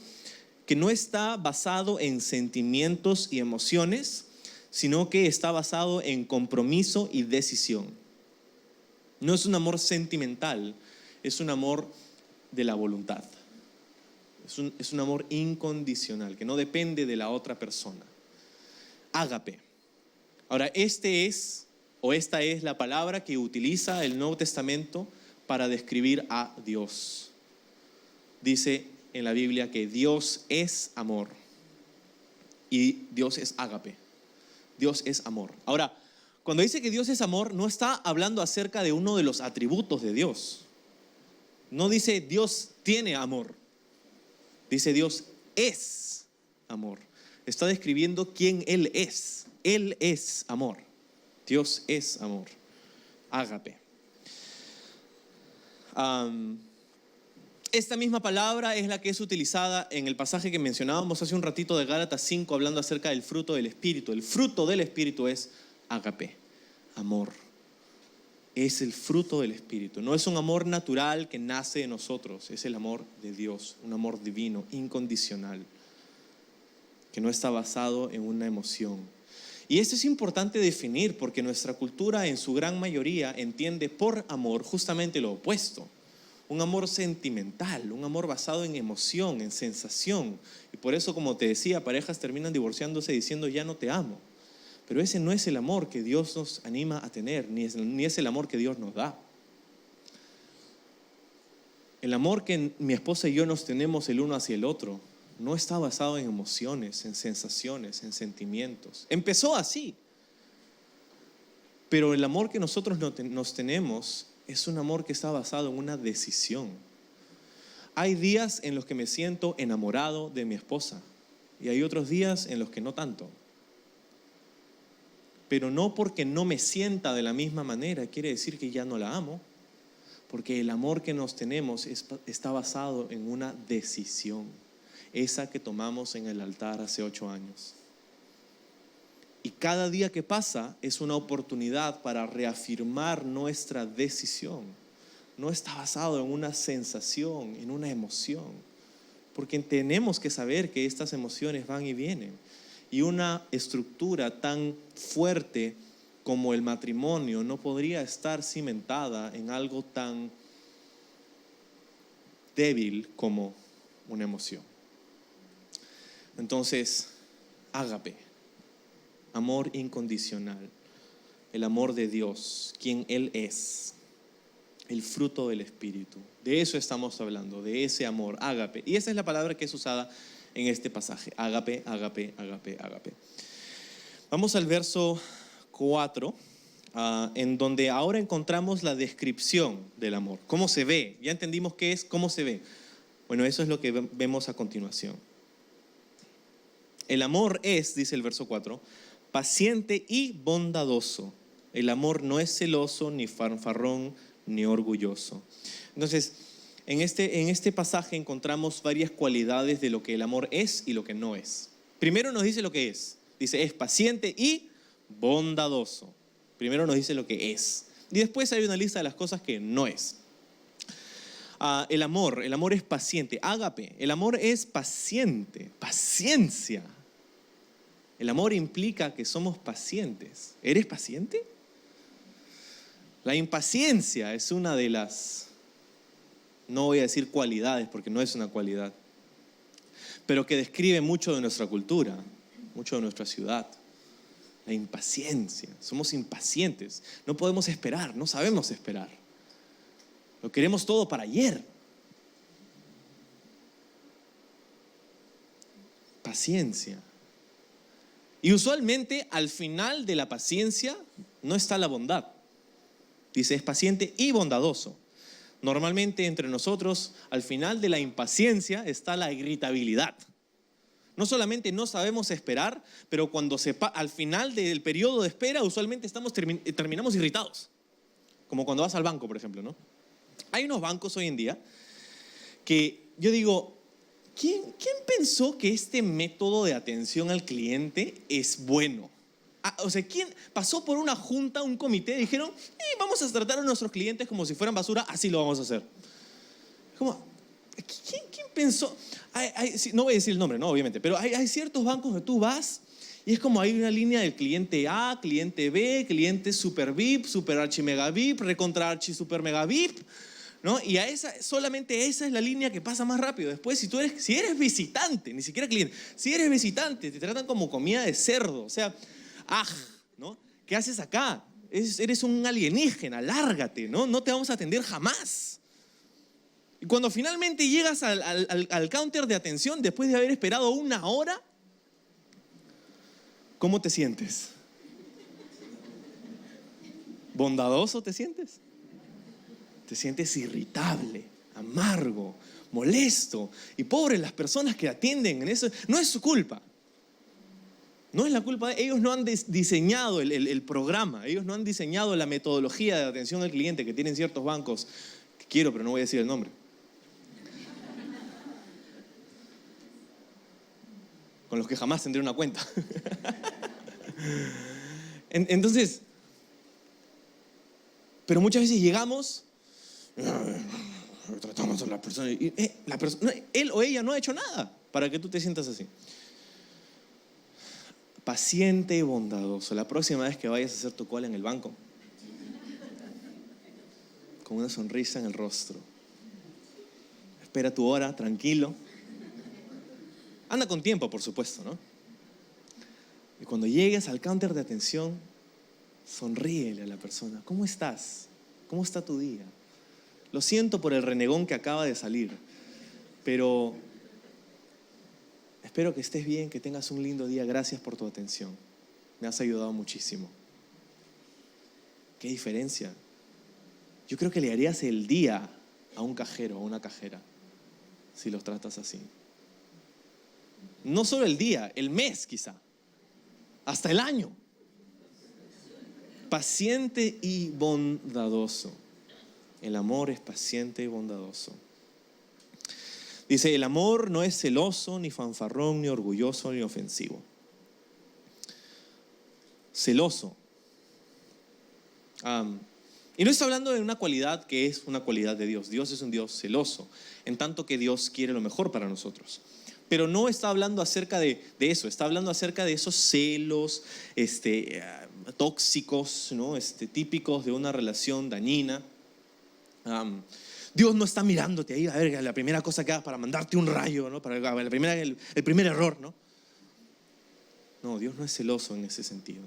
que no está basado en sentimientos y emociones, sino que está basado en compromiso y decisión. No es un amor sentimental, es un amor de la voluntad. Es un amor incondicional, que no depende de la otra persona. Ágape. Ahora, esta es la palabra que utiliza el Nuevo Testamento para describir a Dios. Dice en la Biblia que Dios es amor y Dios es ágape. Dios es amor. Ahora, cuando dice que Dios es amor, no está hablando acerca de uno de los atributos de Dios. No dice Dios tiene amor. Dice Dios es amor. Está describiendo quién Él es. Él es amor. Dios es amor. Ágape. Esta misma palabra es la que es utilizada en el pasaje que mencionábamos hace un ratito de Gálatas 5, hablando acerca del fruto del Espíritu. El fruto del Espíritu es ágape, amor. Es el fruto del Espíritu. No es un amor natural que nace de nosotros, es el amor de Dios, un amor divino, incondicional, que no está basado en una emoción. Y esto es importante definir porque nuestra cultura en su gran mayoría entiende por amor justamente lo opuesto. Un amor sentimental, un amor basado en emoción, en sensación. Y por eso, como te decía, parejas terminan divorciándose diciendo ya no te amo. Pero ese no es el amor que Dios nos anima a tener, ni es el amor que Dios nos da. El amor que mi esposa y yo nos tenemos el uno hacia el otro no está basado en emociones, en sensaciones, en sentimientos. Empezó así. Pero el amor que nosotros nos tenemos es un amor que está basado en una decisión. Hay días en los que me siento enamorado de mi esposa y hay otros días en los que no tanto. Pero no porque no me sienta de la misma manera quiere decir que ya no la amo, porque el amor que nos tenemos está basado en una decisión, esa que tomamos en el altar hace 8 años. Y cada día que pasa es una oportunidad para reafirmar nuestra decisión. No está basado en una sensación, en una emoción, porque tenemos que saber que estas emociones van y vienen. Y una estructura tan fuerte como el matrimonio no podría estar cimentada en algo tan débil como una emoción. Entonces, ágape, amor incondicional, el amor de Dios, quien Él es, el fruto del Espíritu. De eso estamos hablando, de ese amor, ágape. Y esa es la palabra que es usada en este pasaje, ágape, ágape, ágape, ágape. Vamos al verso 4, en donde ahora encontramos la descripción del amor. ¿Cómo se ve? Ya entendimos qué es, cómo se ve. Bueno, eso es lo que vemos a continuación. El amor es, dice el verso 4, paciente y bondadoso. El amor no es celoso, ni fanfarrón, ni orgulloso. Entonces, en este pasaje encontramos varias cualidades de lo que el amor es y lo que no es. Primero nos dice lo que es. Dice, es paciente y bondadoso. Primero nos dice lo que es. Y después hay una lista de las cosas que no es. El amor es paciente. Ágape, el amor es paciente, paciencia. El amor implica que somos pacientes. ¿Eres paciente? La impaciencia es una de las, no voy a decir cualidades porque no es una cualidad, pero que describe mucho de nuestra cultura, mucho de nuestra ciudad. La impaciencia, somos impacientes, no podemos esperar, no sabemos esperar. Lo queremos todo para ayer. Paciencia. Y usualmente al final de la paciencia no está la bondad. Dice, es paciente y bondadoso. Normalmente entre nosotros, al final de la impaciencia está la irritabilidad. No solamente no sabemos esperar, pero cuando al final del periodo de espera, usualmente terminamos irritados. Como cuando vas al banco, por ejemplo, ¿no? Hay unos bancos hoy en día que yo digo, ¿quién pensó que este método de atención al cliente es bueno? O sea, ¿quién pasó por una junta, un comité, y dijeron, vamos a tratar a nuestros clientes como si fueran basura, así lo vamos a hacer? Como, ¿quién pensó? No voy a decir el nombre, no, obviamente, pero hay ciertos bancos que tú vas y es como hay una línea del cliente A, cliente B, cliente super VIP, super archi mega VIP, recontra archi super mega VIP, ¿no? Y solamente esa es la línea que pasa más rápido. Después, si eres visitante, ni siquiera cliente, si eres visitante, te tratan como comida de cerdo, o sea, ¿no? ¿Qué haces acá? Eres un alienígena, lárgate, ¿no? No te vamos a atender jamás. Y cuando finalmente llegas al counter de atención, después de haber esperado 1 hora, ¿cómo te sientes? ¿Bondadoso te sientes? Te sientes irritable, amargo, molesto. Y pobres las personas que atienden en eso, no es su culpa. No es la culpa de ellos, no han diseñado el programa, ellos no han diseñado la metodología de atención al cliente que tienen ciertos bancos, que quiero pero no voy a decir el nombre. Con los que jamás tendré una cuenta. Entonces, pero muchas veces llegamos, tratamos a la persona y él o ella no ha hecho nada para que tú te sientas así. Paciente y bondadoso. La próxima vez que vayas a hacer tu cola en el banco, con una sonrisa en el rostro, espera tu hora, tranquilo. Anda con tiempo, por supuesto, ¿no? Y cuando llegues al counter de atención, sonríele a la persona. ¿Cómo estás? ¿Cómo está tu día? Lo siento por el renegón que acaba de salir, pero espero que estés bien, que tengas un lindo día. Gracias por tu atención. Me has ayudado muchísimo. ¿Qué diferencia? Yo creo que le harías el día a un cajero, a una cajera, si los tratas así. No solo el día, el mes quizá, hasta el año. Paciente y bondadoso. El amor es paciente y bondadoso. Dice, el amor no es celoso, ni fanfarrón, ni orgulloso, ni ofensivo. Celoso. Y no está hablando de una cualidad que es una cualidad de Dios. Dios es un Dios celoso, en tanto que Dios quiere lo mejor para nosotros. Pero no está hablando acerca de eso, está hablando acerca de esos celos tóxicos, ¿no? Típicos de una relación dañina. Dios no está mirándote ahí a ver la primera cosa que hagas para mandarte un rayo, ¿no? Para el primer error, ¿no? No, Dios no es celoso en ese sentido.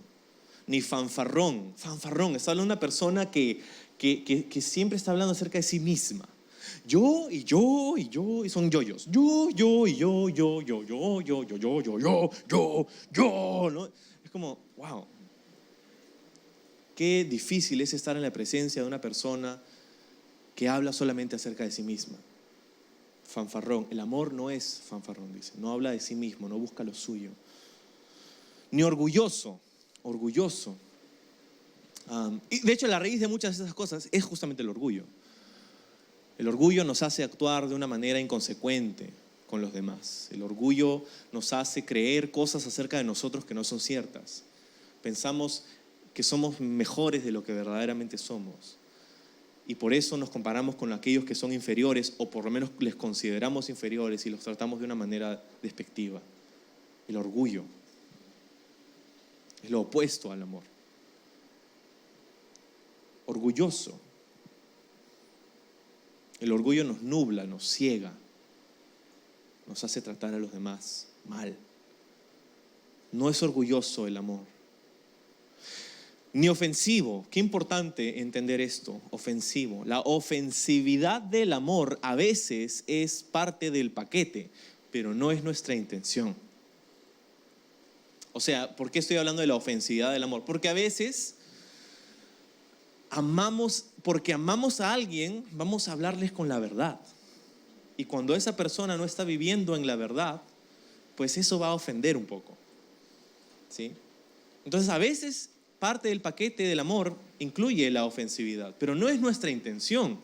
Ni fanfarrón. Fanfarrón, está hablando de una persona que siempre está hablando acerca de sí misma. Yo, y son yoyos. Yo, ¿no? Es como, wow. Qué difícil es estar en la presencia de una persona que habla solamente acerca de sí misma. Fanfarrón. El amor no es fanfarrón, dice. No habla de sí mismo, no busca lo suyo. Ni orgulloso. Orgulloso. Y de hecho la raíz de muchas de esas cosas es justamente el orgullo. El orgullo nos hace actuar de una manera inconsecuente con los demás. El orgullo nos hace creer cosas acerca de nosotros que no son ciertas. Pensamos que somos mejores de lo que verdaderamente somos. Y por eso nos comparamos con aquellos que son inferiores, o por lo menos les consideramos inferiores y los tratamos de una manera despectiva. El orgullo es lo opuesto al amor. Orgulloso. El orgullo nos nubla, nos ciega, nos hace tratar a los demás mal. No es orgulloso el amor. Ni ofensivo. Qué importante entender esto. Ofensivo. La ofensividad del amor a veces es parte del paquete, pero no es nuestra intención. O sea, ¿por qué estoy hablando de la ofensividad del amor? Porque a veces porque amamos a alguien, vamos a hablarles con la verdad. Y cuando esa persona no está viviendo en la verdad, pues eso va a ofender un poco. ¿Sí? Entonces, a veces parte del paquete del amor incluye la ofensividad, pero no es nuestra intención.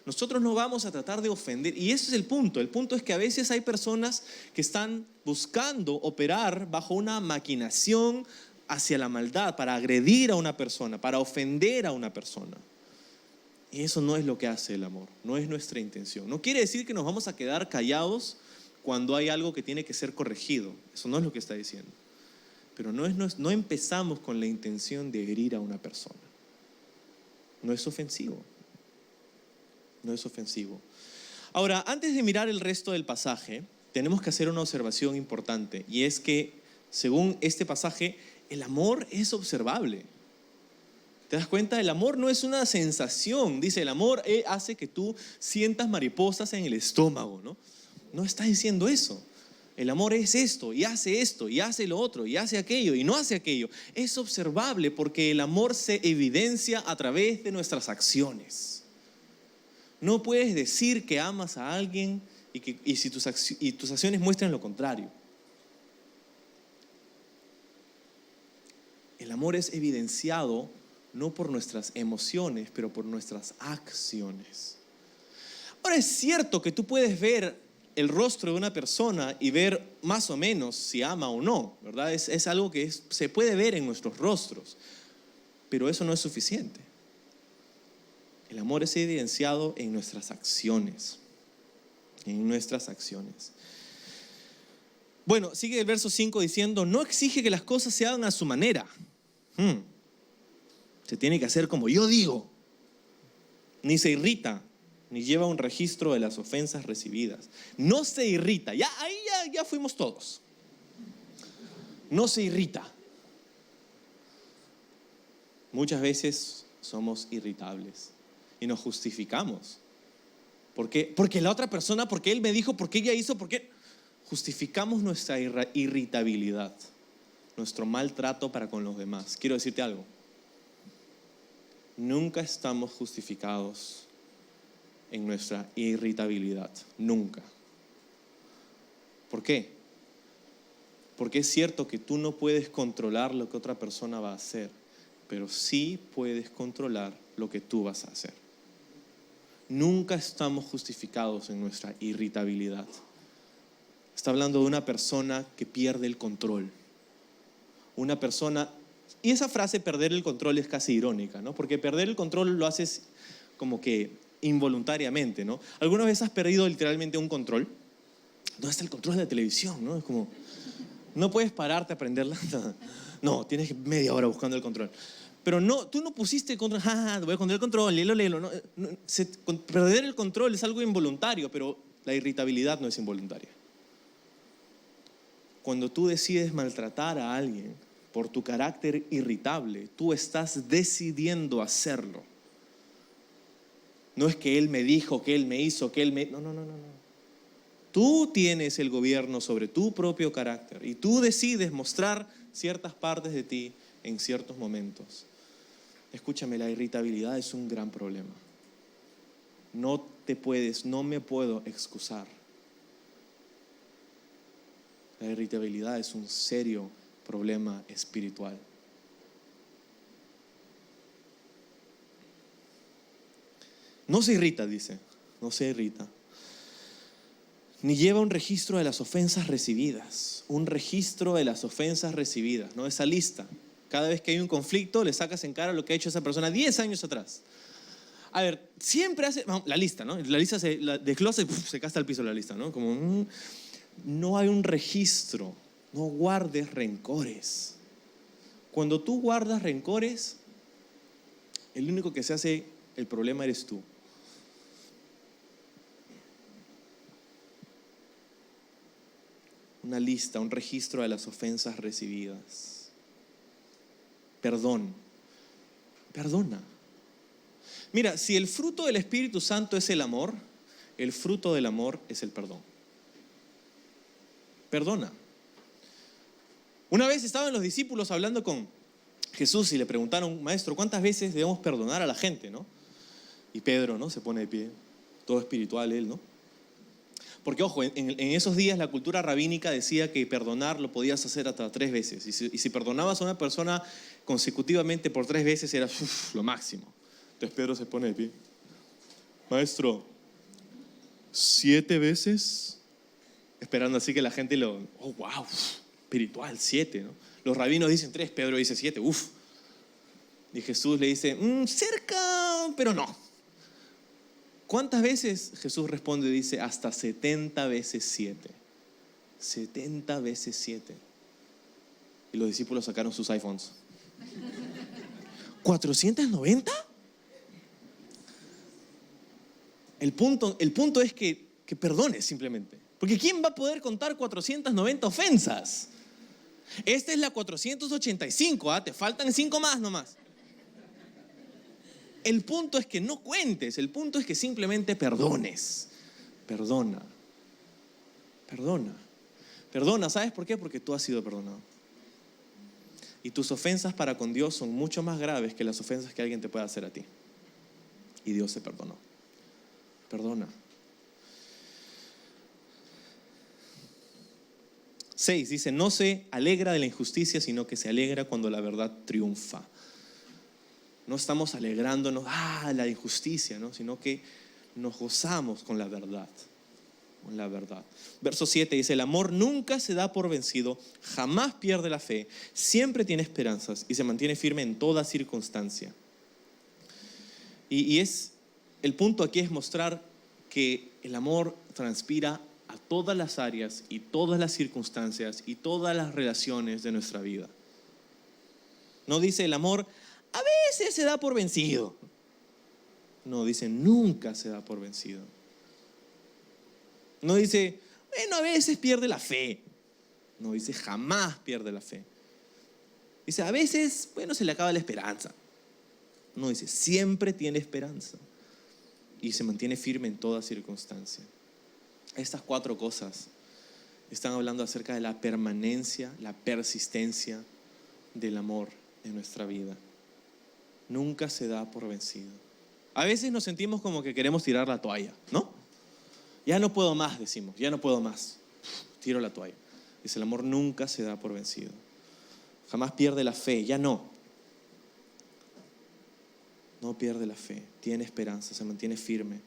Nosotros no vamos a tratar de ofender, y ese es el punto. El punto es que a veces hay personas que están buscando operar bajo una maquinación hacia la maldad, para agredir a una persona, para ofender a una persona. Y eso no es lo que hace el amor, no es nuestra intención. No quiere decir que nos vamos a quedar callados cuando hay algo que tiene que ser corregido. Eso no es lo que está diciendo. Pero no empezamos con la intención de herir a una persona. No es ofensivo. No es ofensivo. Ahora, antes de mirar el resto del pasaje, tenemos que hacer una observación importante, y es que, según este pasaje, el amor es observable. ¿Te das cuenta? El amor no es una sensación. Dice, el amor hace que tú sientas mariposas en el estómago, ¿no? No está diciendo eso. El amor es esto, y hace lo otro, y hace aquello, y no hace aquello. Es observable porque el amor se evidencia a través de nuestras acciones. No puedes decir que amas a alguien y tus acciones muestran lo contrario. El amor es evidenciado no por nuestras emociones, pero por nuestras acciones. Ahora, es cierto que tú puedes ver el rostro de una persona y ver más o menos si ama o no, ¿verdad? Es algo que se puede ver en nuestros rostros, pero eso no es suficiente. El amor es evidenciado en nuestras acciones. En nuestras acciones. Bueno, sigue el verso 5 diciendo, no exige que las cosas se hagan a su manera. Se tiene que hacer como yo digo. Ni se irrita, ni lleva un registro de las ofensas recibidas. No se irrita. Ahí ya fuimos todos. No se irrita. Muchas veces somos irritables. y nos justificamos. ¿Por qué? Porque la otra persona, porque él me dijo, porque ella hizo, porque justificamos nuestra irritabilidad, nuestro maltrato para con los demás. Quiero decirte algo. Nunca estamos justificados en nuestra irritabilidad. Nunca. ¿Por qué? Porque es cierto que tú no puedes controlar lo que otra persona va a hacer, pero sí puedes controlar lo que tú vas a hacer. Nunca estamos justificados en nuestra irritabilidad. Está hablando de una persona que pierde el control. Una persona, y esa frase perder el control es casi irónica, ¿no? Porque perder el control lo haces como que involuntariamente, ¿no? ¿Alguna vez has perdido literalmente un control? ¿Dónde está el control de la televisión, no? Es como, no puedes pararte a prenderla. No, tienes media hora buscando el control. Pero no, tú no pusiste el control, voy a poner el control, léelo. No, perder el control es algo involuntario, pero la irritabilidad no es involuntaria. Cuando tú decides maltratar a alguien por tu carácter irritable, tú estás decidiendo hacerlo. No es que él me dijo, que él me hizo, que él me... No. Tú tienes el gobierno sobre tu propio carácter y tú decides mostrar ciertas partes de ti en ciertos momentos. Escúchame, la irritabilidad es un gran problema. No me puedo excusar. La irritabilidad es un serio problema espiritual. No se irrita, dice, no se irrita. Ni lleva un registro de las ofensas recibidas. Un registro de las ofensas recibidas, ¿no? Esa lista. Cada vez que hay un conflicto, le sacas en cara lo que ha hecho esa persona 10 años atrás. A ver, siempre hace... la lista, ¿no? La lista se desglosa y se cae hasta el piso la lista, ¿no? Como... no hay un registro. No guardes rencores. Cuando tú guardas rencores, el único que se hace el problema eres tú. Una lista, un registro de las ofensas recibidas. Perdona. Mira, si el fruto del Espíritu Santo es el amor, el fruto del amor es el perdón. Perdona. Una vez estaban los discípulos hablando con Jesús y le preguntaron, maestro, ¿cuántas veces debemos perdonar a la gente, no? Y Pedro, ¿no? Se pone de pie, todo espiritual él, ¿no? Porque, ojo, en esos días la cultura rabínica decía que perdonar lo podías hacer hasta 3 veces. Y si perdonabas a una persona consecutivamente por 3 veces era lo máximo. Entonces Pedro se pone de pie. Maestro, 7 veces, esperando así que la gente oh, wow, espiritual, 7, ¿no? Los rabinos dicen 3, Pedro dice 7, Y Jesús le dice, cerca, pero no. ¿Cuántas veces? Jesús responde y dice, hasta 70 veces 7. 70 veces 7. Y los discípulos sacaron sus iPhones. ¿490? El punto es que perdones simplemente. Porque ¿quién va a poder contar 490 ofensas? Esta es la 485, te faltan 5 más nomás. El punto es que no cuentes, el punto es que simplemente perdones. Perdona, ¿sabes por qué? Porque tú has sido perdonado. Y tus ofensas para con Dios son mucho más graves que las ofensas que alguien te pueda hacer a ti. Y Dios se perdonó. Perdona. 6 dice, no se alegra de la injusticia, sino que se alegra cuando la verdad triunfa. No estamos alegrándonos, la injusticia, ¿no? Sino que nos gozamos con la verdad. Con la verdad. Verso 7 dice, el amor nunca se da por vencido, jamás pierde la fe, siempre tiene esperanzas y se mantiene firme en toda circunstancia. Y el punto aquí es mostrar que el amor transpira a todas las áreas y todas las circunstancias y todas las relaciones de nuestra vida. No dice el amor a veces se da por vencido. No, dice nunca se da por vencido. No dice, bueno, a veces pierde la fe. No, dice jamás pierde la fe. Dice, a veces, bueno, se le acaba la esperanza. No, dice, siempre tiene esperanza. y se mantiene firme en toda circunstancia. Estas 4 cosas están hablando acerca de la permanencia, la persistencia del amor en nuestra vida. Nunca se da por vencido. A veces nos sentimos como que queremos tirar la toalla, ¿no? Ya no puedo más, decimos, ya no puedo más. Tiro la toalla. Dice, el amor nunca se da por vencido. Jamás pierde la fe, ya no. No pierde la fe, tiene esperanza, se mantiene firme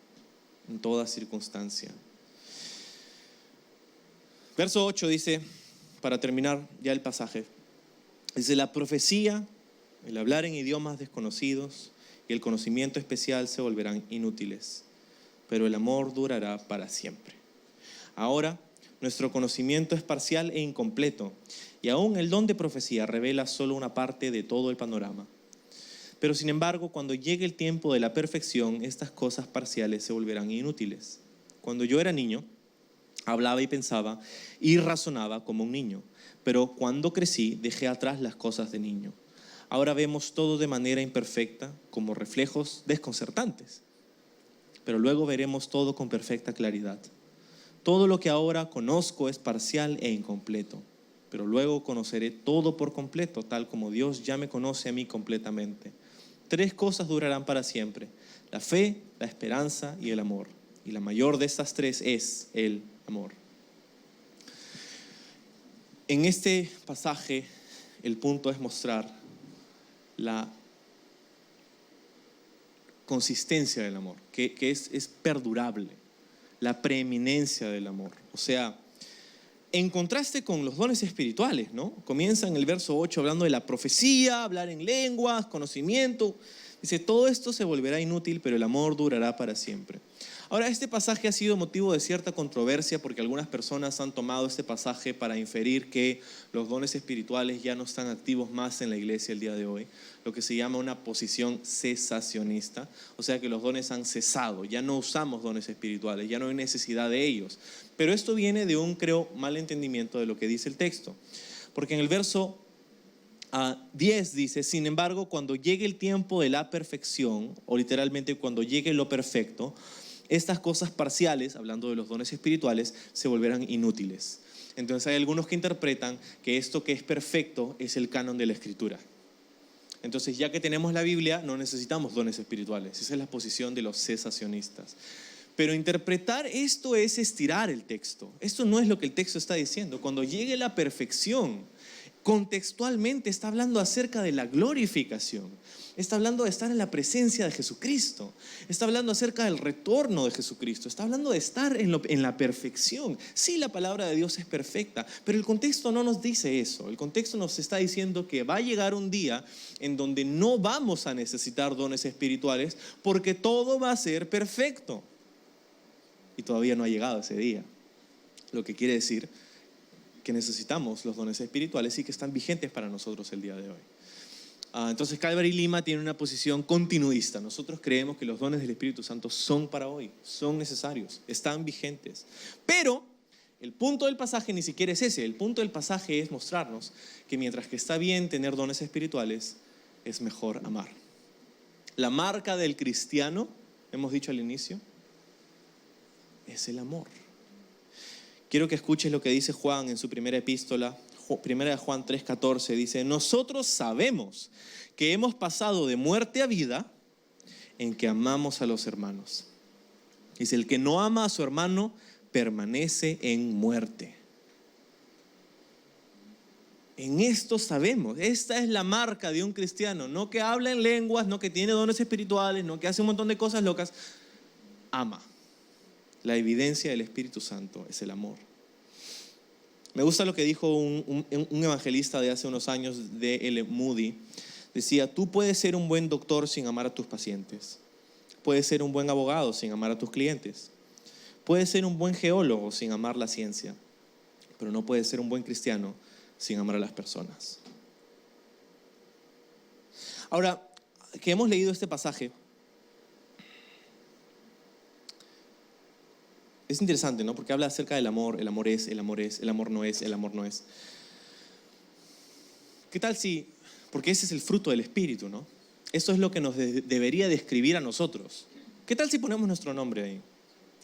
en toda circunstancia. Verso 8 dice, para terminar ya el pasaje, dice, la profecía, el hablar en idiomas desconocidos y el conocimiento especial se volverán inútiles, pero el amor durará para siempre. Ahora, nuestro conocimiento es parcial e incompleto, y aún el don de profecía revela solo una parte de todo el panorama. Pero sin embargo, cuando llegue el tiempo de la perfección, estas cosas parciales se volverán inútiles. Cuando yo era niño, hablaba y pensaba y razonaba como un niño, pero cuando crecí dejé atrás las cosas de niño. Ahora vemos todo de manera imperfecta, como reflejos desconcertantes, pero luego veremos todo con perfecta claridad. Todo lo que ahora conozco es parcial e incompleto, pero luego conoceré todo por completo, tal como Dios ya me conoce a mí completamente. 3 cosas durarán para siempre: la fe, la esperanza y el amor. Y la mayor de estas 3 es el amor. En este pasaje, el punto es mostrar la consistencia del amor, que es perdurable, la preeminencia del amor. O sea, en contraste con los dones espirituales, ¿no? Comienza en el verso 8 hablando de la profecía, hablar en lenguas, conocimiento. Dice, todo esto se volverá inútil, pero el amor durará para siempre. Ahora, este pasaje ha sido motivo de cierta controversia porque algunas personas han tomado este pasaje para inferir que los dones espirituales ya no están activos más en la iglesia el día de hoy, lo que se llama una posición cesacionista, o sea que los dones han cesado, ya no usamos dones espirituales, ya no hay necesidad de ellos. Pero esto viene de un, creo, mal entendimiento de lo que dice el texto, porque en el verso 10 dice, sin embargo, cuando llegue el tiempo de la perfección, o literalmente cuando llegue lo perfecto, estas cosas parciales, hablando de los dones espirituales, se volverán inútiles. Entonces hay algunos que interpretan que esto que es perfecto es el canon de la Escritura. Entonces, ya que tenemos la Biblia, no necesitamos dones espirituales. Esa es la posición de los cesacionistas. Pero interpretar esto es estirar el texto. Esto no es lo que el texto está diciendo. Cuando llegue la perfección, contextualmente está hablando acerca de la glorificación. Está hablando de estar en la presencia de Jesucristo. Está hablando acerca del retorno de Jesucristo. Está hablando de estar en la perfección. Sí, la palabra de Dios es perfecta, pero el contexto no nos dice eso. El contexto nos está diciendo que va a llegar un día en donde no vamos a necesitar dones espirituales porque todo va a ser perfecto. Y todavía no ha llegado ese día. Lo que quiere decir que necesitamos los dones espirituales y que están vigentes para nosotros el día de hoy. Entonces Calvary Lima tiene una posición continuista. Nosotros creemos que los dones del Espíritu Santo son para hoy, son necesarios, están vigentes. Pero el punto del pasaje ni siquiera es ese. El punto del pasaje es mostrarnos que mientras que está bien tener dones espirituales, es mejor amar. La marca del cristiano, hemos dicho al inicio, es el amor. Quiero que escuches lo que dice Juan en su primera epístola, primera de Juan 3:14, dice, nosotros sabemos que hemos pasado de muerte a vida en que amamos a los hermanos. Dice, el que no ama a su hermano permanece en muerte. En esto sabemos, esta es la marca de un cristiano, no que habla en lenguas, no que tiene dones espirituales, no que hace un montón de cosas locas, ama. La evidencia del Espíritu Santo es el amor. Me gusta lo que dijo un evangelista de hace unos años, D.L. Moody. Decía, tú puedes ser un buen doctor sin amar a tus pacientes. Puedes ser un buen abogado sin amar a tus clientes. Puedes ser un buen geólogo sin amar la ciencia. Pero no puedes ser un buen cristiano sin amar a las personas. Ahora, que hemos leído este pasaje, es interesante, ¿no? Porque habla acerca del amor. El amor es, el amor es, el amor no es, el amor no es. ¿Qué tal si, porque ese es el fruto del Espíritu, ¿no? Eso es lo que nos debería describir a nosotros. ¿Qué tal si ponemos nuestro nombre ahí?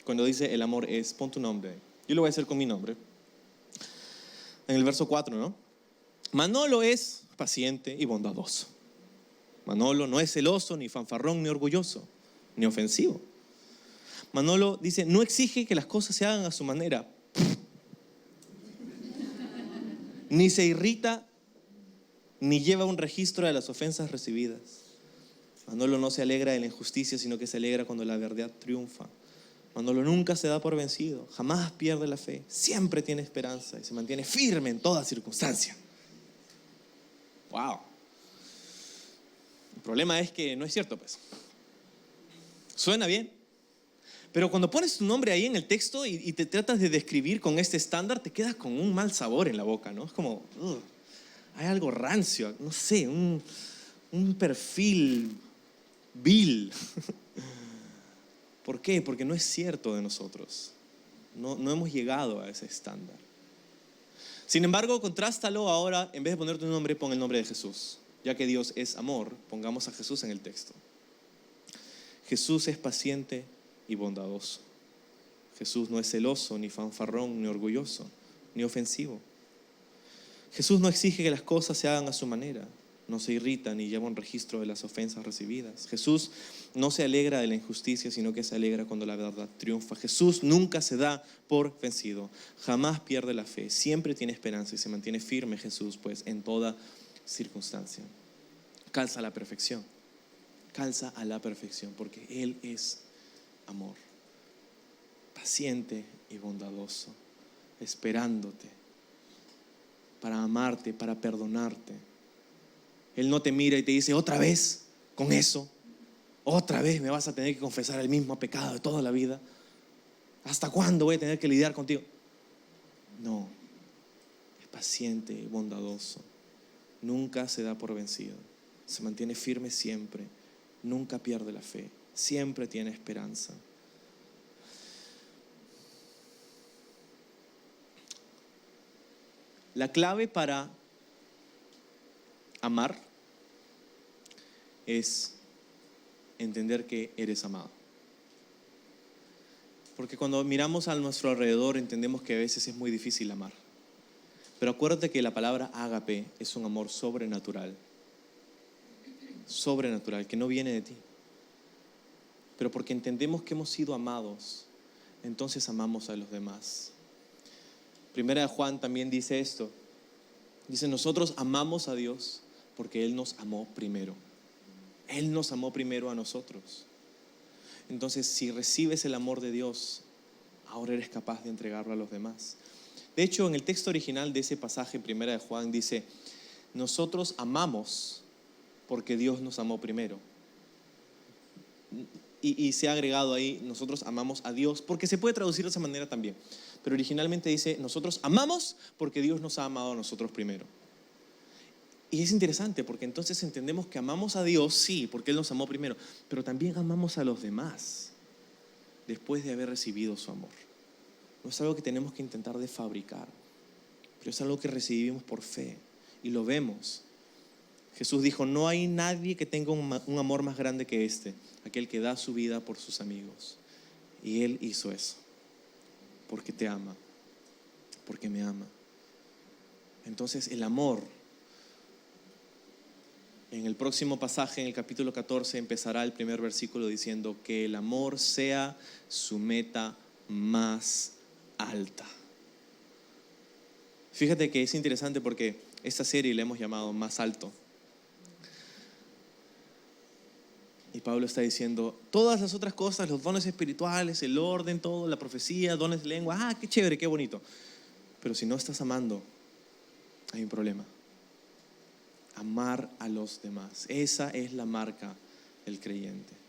Cuando dice el amor es, pon tu nombre ahí. Yo lo voy a hacer con mi nombre. En el verso 4, ¿no? Manolo es paciente y bondadoso. Manolo no es celoso, ni fanfarrón, ni orgulloso, ni ofensivo. Manolo dice, no exige que las cosas se hagan a su manera. Ni se irrita, ni lleva un registro de las ofensas recibidas. Manolo no se alegra de la injusticia, sino que se alegra cuando la verdad triunfa. Manolo nunca se da por vencido, jamás pierde la fe, siempre tiene esperanza y se mantiene firme en toda circunstancia. ¡Wow! El problema es que no es cierto, pues. Suena bien, pero cuando pones tu nombre ahí en el texto y te tratas de describir con este estándar, te quedas con un mal sabor en la boca, ¿no? Es como, hay algo rancio, no sé, un perfil vil. ¿Por qué? Porque no es cierto de nosotros. No hemos llegado a ese estándar. Sin embargo, contrástalo ahora, en vez de poner tu nombre, pon el nombre de Jesús. Ya que Dios es amor, pongamos a Jesús en el texto. Jesús es paciente y bondadoso. Jesús no es celoso, ni fanfarrón, ni orgulloso, ni ofensivo. Jesús no exige que las cosas se hagan a su manera. No se irrita ni lleva un registro de las ofensas recibidas. Jesús no se alegra de la injusticia, sino que se alegra cuando la verdad triunfa. Jesús nunca se da por vencido, jamás pierde la fe, siempre tiene esperanza y se mantiene firme Jesús, pues en toda circunstancia. Calza a la perfección, porque Él es amor, paciente y bondadoso, esperándote para amarte, para perdonarte. Él no te mira y te dice, otra vez con eso, otra vez me vas a tener que confesar el mismo pecado de toda la vida. ¿Hasta cuándo voy a tener que lidiar contigo? No, es paciente y bondadoso. Nunca se da por vencido. Se mantiene firme siempre. Nunca pierde la fe. Siempre tiene esperanza. La clave para amar es entender que eres amado. Porque cuando miramos a nuestro alrededor entendemos que a veces es muy difícil amar. Pero acuérdate que la palabra ágape es un amor sobrenatural. Sobrenatural, que no viene de ti. Pero porque entendemos que hemos sido amados, entonces amamos a los demás. Primera de Juan también dice esto. Dice, nosotros amamos a Dios porque Él nos amó primero. Él nos amó primero a nosotros. Entonces, si recibes el amor de Dios, ahora eres capaz de entregarlo a los demás. De hecho, en el texto original de ese pasaje, Primera de Juan, dice, nosotros amamos porque Dios nos amó primero. Y se ha agregado ahí, nosotros amamos a Dios, porque se puede traducir de esa manera también. Pero originalmente dice, nosotros amamos porque Dios nos ha amado a nosotros primero. Y es interesante porque entonces entendemos que amamos a Dios, sí, porque Él nos amó primero, pero también amamos a los demás después de haber recibido su amor. No es algo que tenemos que intentar de fabricar, pero es algo que recibimos por fe y lo vemos. Jesús dijo, no hay nadie que tenga un amor más grande que este, aquel que da su vida por sus amigos. Y Él hizo eso, porque te ama, porque me ama. Entonces el amor, en el próximo pasaje, en el capítulo 14, empezará el primer versículo diciendo que el amor sea su meta más alta. Fíjate que es interesante porque esta serie la hemos llamado Más Alto. Y Pablo está diciendo, todas las otras cosas, los dones espirituales, el orden, todo, la profecía, dones de lengua, qué chévere, qué bonito. Pero si no estás amando, hay un problema. Amar a los demás. Esa es la marca del creyente.